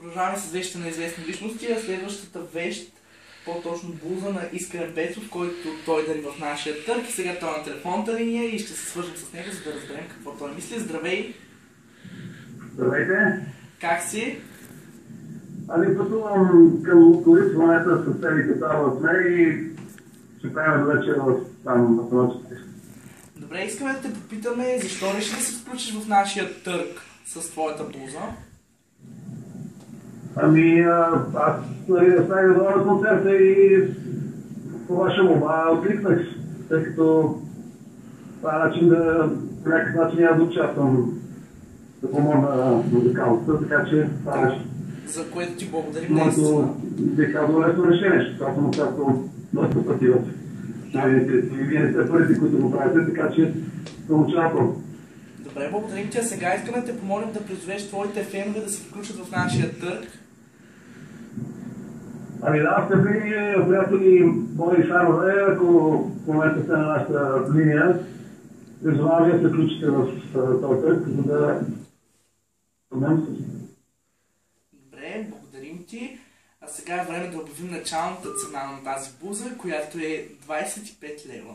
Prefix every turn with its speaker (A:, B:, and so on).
A: Продължаваме с вещите на известни личности, а следващата вещ, по-точно блуза на Искрен Пецов, който той дари в нашия търг. И сега той е на телефонната линия и ще се свържем с него, за да разберем какво той мисли. Здравей!
B: Здравейте!
A: Как си?
B: Ами пътувам към Луковиц, в момента с целите там в нея и ще правим вечер там математически.
A: Добре, искаме да те попитаме защо реши да се включиш в нашия търг с твоята блуза?
B: Ами аз станах да на концерта и по ваша молба откликнах, тъй като това е начин да по някакъв начин аз да участвам да помогна музикалната, така че това беше.
A: За което ти благодарим наистина.
B: Моето бих казал лесно решение, защото съм участвал доста пъти в вие не сте първите, които го правите, така че съм участвал.
A: Добре, благодарим ти. А сега искаме да те помолим да призовеш твоите фенове да се включат в нашия търг.
B: Ами да, скъпи приятели, мои фенове, ако в момента сте на нашата линия, призовавам ви да се включите в този търг, за да помогнем с.
A: Добре, благодарим ти. А сега е време да обявим началната цена на тази блуза, която е 25 лева.